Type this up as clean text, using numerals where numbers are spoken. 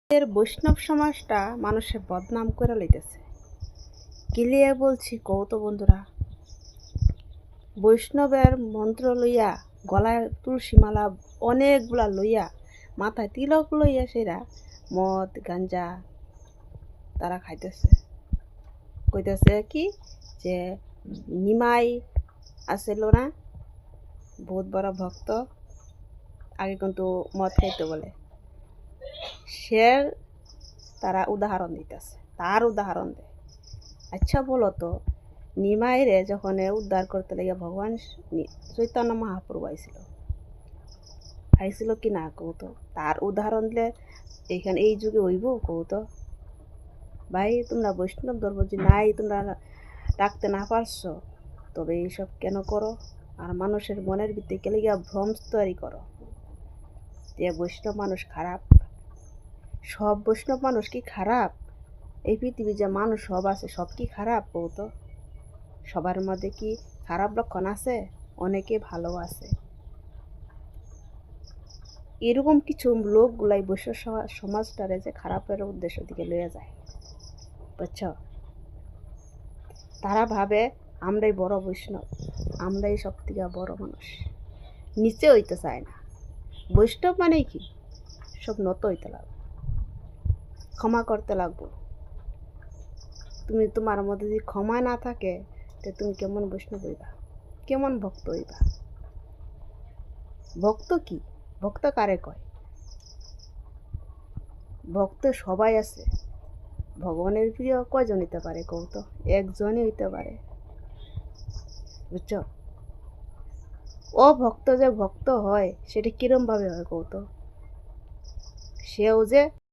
এর বৈষ্ণব সমাজটা মানুষের বদনাম করে লইতেছে। কিলিয়ে বলছি কৌত বন্ধুরা, বৈষ্ণবের মন্ত্র লইয়া গলায় তুলসী মালা অনেকগুলা লইয়া মাথায় তিলক লইয়া সেরা মদ গাঞ্জা তারা খাইতেছে। কইতেছে কি যে নিমাই আছিল না, বহুত বড় ভক্ত, আগে কিন্তু মদ খাইতে বলে, সে তারা উদাহরণ দিতেছে, তার উদাহরণ দেয়। আচ্ছা বলো তো, নিমাইরে যখন উদ্ধার করতে লেগে ভগবান চৈতন্য মহাপ্রভু আইছিল কি না কৌত, তার উদাহরণ দিলে এইখানে এই যুগে হইব কৌত? ভাই তোমরা বৈষ্ণব ধর্ম যে নাই তোমরা রাখতে না পারছো, তবে এইসব কেন করো? আর মানুষের মনের ভিতরে কেলে গিয়া ভ্রম তৈরি করো যে বৈষ্ণব মানুষ খারাপ। সব বৈষ্ণব মানুষ কি খারাপ? এই পৃথিবী যে মানুষ সব আছে সব কি খারাপ কৌত? সবার মধ্যে কি খারাপ লক্ষণ আছে? অনেকে ভালো আছে। এরকম কিছু লোকগুলাই বৈশ্য সমাজটারে যে খারাপের উদ্দেশ্য দিকে লইয়া যায়, বুঝছ? তারা ভাবে আমরাই বড় বৈষ্ণব, আমরাই সব থেকে বড় মানুষ, নিচে হইতে চায় না। বৈষ্ণব মানে কি? সব নত হইতে লাগবে, ক্ষমা করতে লাগবো। তুমি তোমার মধ্যে যদি ক্ষমা না থাকে তো তুমি কেমন বৈষ্ণব হইবা, কেমন ভক্ত হইবা? ভক্ত কি? ভক্ত কারে কয়? ভক্ত সবাই আছে। ভগবানের প্রিয় কয়জন হইতে পারে কৌত? একজনই হইতে পারে, বুঝছ? ও ভক্ত যে ভক্ত হয় সেটা কিরম ভাবে হয় কৌত? সেও যে